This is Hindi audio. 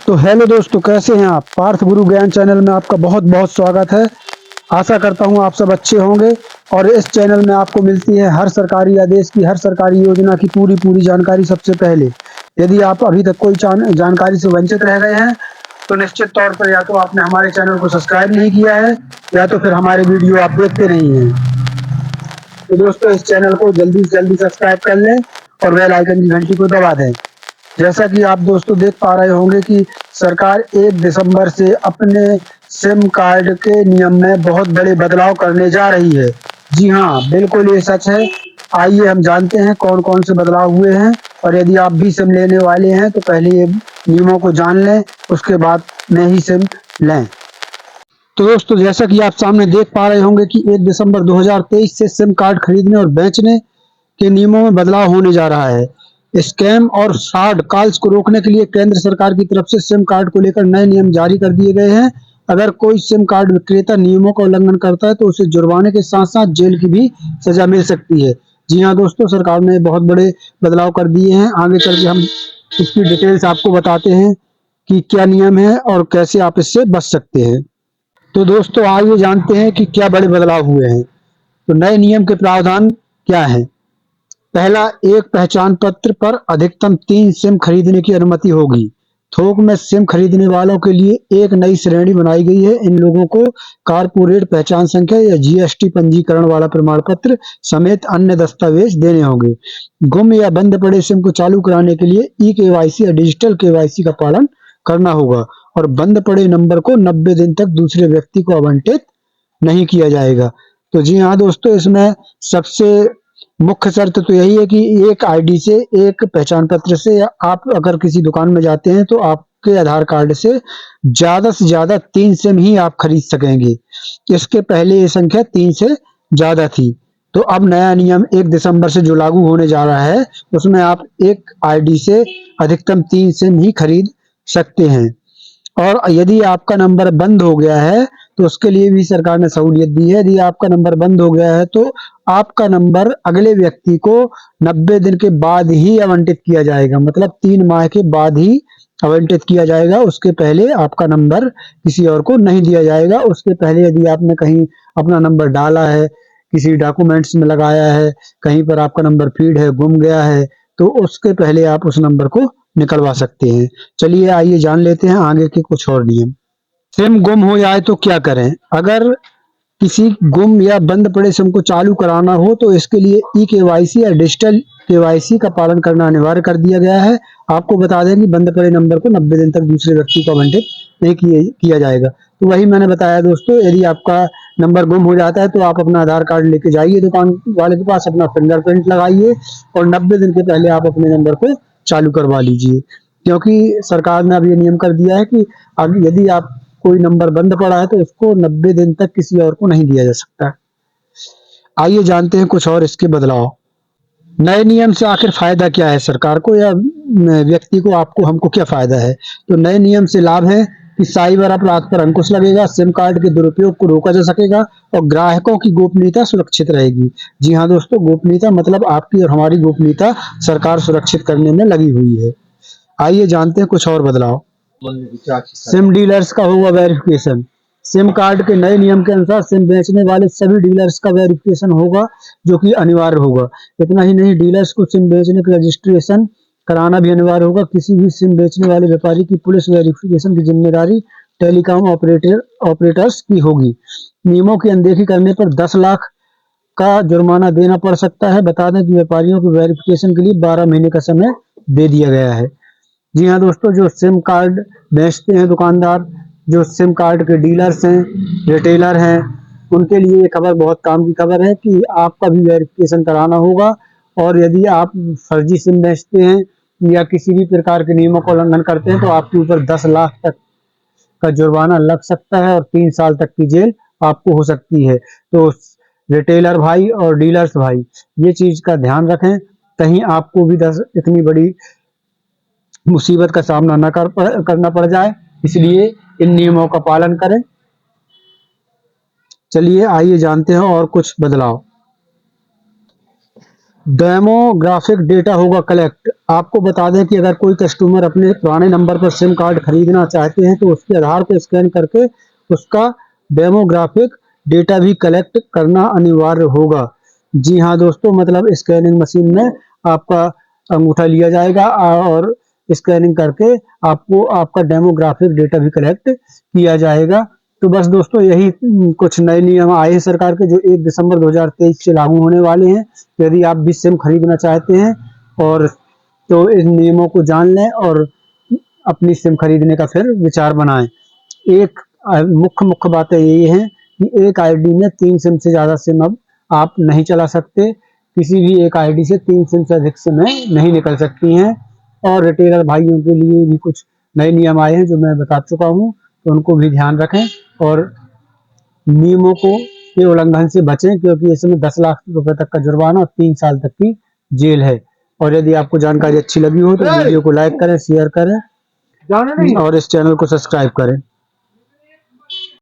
तो हेलो दोस्तों, कैसे हैं आप। पार्थ गुरु ज्ञान चैनल में आपका बहुत बहुत स्वागत है। आशा करता हूं आप सब अच्छे होंगे। और इस चैनल में आपको मिलती है हर सरकारी आदेश की, हर सरकारी योजना की पूरी पूरी जानकारी सबसे पहले। यदि आप अभी तक कोई जानकारी से वंचित रह गए हैं तो निश्चित तौर पर या तो आपने हमारे चैनल को सब्सक्राइब नहीं किया है या तो फिर हमारे वीडियो आप देखते नहीं हैं। तो दोस्तों, इस चैनल को जल्दी से जल्दी सब्सक्राइब कर लें और बेल आइकन की घंटी को दबा दें। जैसा कि आप दोस्तों देख पा रहे होंगे कि सरकार 1 दिसंबर से अपने सिम कार्ड के नियम में बहुत बड़े बदलाव करने जा रही है। जी हाँ, बिल्कुल ये सच है। आइए हम जानते हैं कौन कौन से बदलाव हुए हैं। और यदि आप भी सिम लेने वाले हैं तो पहले ये नियमों को जान लें, उसके बाद में ही सिम लें। तो दोस्तों, जैसा कि आप सामने देख पा रहे होंगे कि 1 दिसंबर 2023 से सिम कार्ड खरीदने और बेचने के नियमों में बदलाव होने जा रहा है। स्कैम और फ्रॉड कॉल्स को रोकने के लिए केंद्र सरकार की तरफ से सिम कार्ड को लेकर नए नियम जारी कर दिए गए हैं। अगर कोई सिम कार्ड विक्रेता नियमों का उल्लंघन करता है तो उसे जुर्माने के साथ साथ जेल की भी सजा मिल सकती है। जी हाँ दोस्तों, सरकार ने बहुत बड़े बदलाव कर दिए हैं। आगे चल के हम इसकी डिटेल्स आपको बताते हैं कि क्या नियम है और कैसे आप इससे बच सकते हैं। तो दोस्तों, आइए जानते हैं कि क्या बड़े बदलाव हुए हैं। तो नए नियम के प्रावधान क्या हैं। पहला, एक पहचान पत्र पर अधिकतम 3 सिम खरीदने की अनुमति होगी। थोक में सिम खरीदने वालों के लिए एक नई श्रेणी बनाई गई है। इन लोगों को कारपोरेट पहचान संख्या या जीएसटी पंजीकरण वाला प्रमाण पत्र समेत अन्य दस्तावेज देने होंगे। गुम या बंद पड़े सिम को चालू कराने के लिए ई केवाईसी या डिजिटल केवाईसी का पालन करना होगा। और बंद पड़े नंबर को 90 दिन तक दूसरे व्यक्ति को आवंटित नहीं किया जाएगा। तो जी हाँ दोस्तों, इसमें सबसे मुख्य शर्त तो यही है कि एक आईडी से, एक पहचान पत्र से, या आप अगर किसी दुकान में जाते हैं तो आपके आधार कार्ड से ज्यादा 3 सिम ही आप खरीद सकेंगे। इसके पहले ये संख्या 3 से ज्यादा थी। तो अब नया नियम 1 दिसंबर से जो लागू होने जा रहा है उसमें आप एक आईडी से अधिकतम 3 सिम ही खरीद सकते हैं। और यदि आपका नंबर बंद हो गया है तो उसके लिए भी सरकार ने सहूलियत दी है। यदि आपका नंबर बंद हो गया है तो आपका नंबर अगले व्यक्ति को 90 दिन के बाद ही आवंटित किया जाएगा। मतलब 3 माह के बाद ही आवंटित किया जाएगा। उसके पहले आपका नंबर किसी और को नहीं दिया जाएगा। उसके पहले यदि आपने कहीं अपना नंबर डाला है, किसी डॉक्यूमेंट्स में लगाया है, कहीं पर आपका नंबर फीड है, गुम गया है, तो उसके पहले आप उस नंबर को निकलवा सकते हैं। चलिए आइए जान लेते हैं आगे के कुछ और नियम। सिम गुम हो जाए तो क्या करें। अगर किसी गुम या बंद पड़े सिम को चालू कराना हो तो इसके लिए ई केवाईसी या डिजिटल केवाईसी का पालन करना अनिवार्य कर दिया गया है। आपको बता दें कि बंद पड़े नंबर को 90 दिन तक दूसरे व्यक्ति को आवंटित नहीं किया जाएगा। तो वही मैंने बताया दोस्तों, यदि आपका नंबर गुम हो जाता है तो आप अपना आधार कार्ड लेके जाइए दुकान वाले के पास, अपना फिंगरप्रिंट लगाइए और 90 दिन के पहले आप अपने नंबर को चालू करवा लीजिए। क्योंकि सरकार ने अब ये नियम कर दिया है कि अब यदि आप कोई नंबर बंद पड़ा है तो उसको 90 दिन तक किसी और को नहीं दिया जा सकता। आइए जानते हैं कुछ और इसके बदलाव। नए नियम से आखिर फायदा क्या है सरकार को या व्यक्ति को, आपको, हमको क्या फायदा है। तो नए नियम से लाभ है कि साइबर अपराध पर अंकुश लगेगा, सिम कार्ड के दुरुपयोग को रोका जा सकेगा और ग्राहकों की गोपनीयता सुरक्षित रहेगी। जी हाँ दोस्तों, गोपनीयता मतलब आपकी और हमारी गोपनीयता सरकार सुरक्षित करने में लगी हुई है। आइए जानते हैं कुछ और बदलाव। सिम डीलर्स का होगा वेरिफिकेशन। सिम कार्ड के नए नियम के अनुसार सिम बेचने वाले सभी डीलर्स का वेरिफिकेशन होगा, जो कि अनिवार्य होगा। इतना ही नहीं, डीलर्स को सिम बेचने का रजिस्ट्रेशन कराना भी अनिवार्य होगा। किसी भी सिम बेचने वाले व्यापारी की पुलिस वेरिफिकेशन की जिम्मेदारी टेलीकॉम ऑपरेटर्स की होगी। नियमों की अनदेखी करने पर 10 लाख का जुर्माना देना पड़ सकता है। बता दें कि व्यापारियों की वेरिफिकेशन के लिए 12 महीने का समय दे दिया गया है। जी हाँ दोस्तों, जो सिम कार्ड बेचते हैं दुकानदार, जो सिम कार्ड के डीलर्स हैं, रिटेलर हैं, उनके लिए ये खबर बहुत काम की खबर है कि आपका भी वेरिफिकेशन कराना होगा। और यदि आप फर्जी सिम बेचते हैं या किसी भी प्रकार के नियमों का उल्लंघन करते हैं तो आपके ऊपर 10 लाख तक का जुर्माना लग सकता है और 3 साल तक की जेल आपको हो सकती है। तो रिटेलर भाई और डीलर्स भाई, ये चीज का ध्यान रखें, कहीं आपको भी इतनी बड़ी मुसीबत का सामना न करना पड़ जाए, इसलिए इन नियमों का पालन करें। चलिए आइए जानते हैं और कुछ बदलाव। डेमोग्राफिक डेटा होगा कलेक्ट। आपको बता दें कि अगर कोई कस्टमर अपने पुराने नंबर पर सिम कार्ड खरीदना चाहते हैं तो उसके आधार को स्कैन करके उसका डेमोग्राफिक डेटा भी कलेक्ट करना अनिवार्य होगा। जी हाँ दोस्तों, मतलब स्कैनिंग मशीन में आपका अंगूठा लिया जाएगा और स्कैनिंग करके आपको आपका डेमोग्राफिक डेटा भी कलेक्ट किया जाएगा। तो बस दोस्तों, यही कुछ नए नियम आए हैं सरकार के, जो 1 दिसंबर 2023 से लागू होने वाले हैं। यदि आप भी सिम खरीदना चाहते हैं और तो इन नियमों को जान लें और अपनी सिम खरीदने का फिर विचार बनाएं। एक मुख्य मुख्य बातें ये हैं कि एक आईडी में 3 सिम से ज़्यादा सिम अब आप नहीं चला सकते। किसी भी एक आईडी से 3 सिम से अधिक सिमें नहीं निकल सकती हैं। और रिटेलर भाइयों के लिए भी कुछ नए नियम आए हैं जो मैं बता चुका हूँ, तो उनको भी ध्यान रखें और नियमों को के उल्लंघन से बचें, क्योंकि इसमें 10 लाख रुपए तक का जुर्माना और 3 साल तक की जेल है। और यदि आपको जानकारी अच्छी लगी हो तो वीडियो को लाइक करें, शेयर करें और इस चैनल को सब्सक्राइब करें।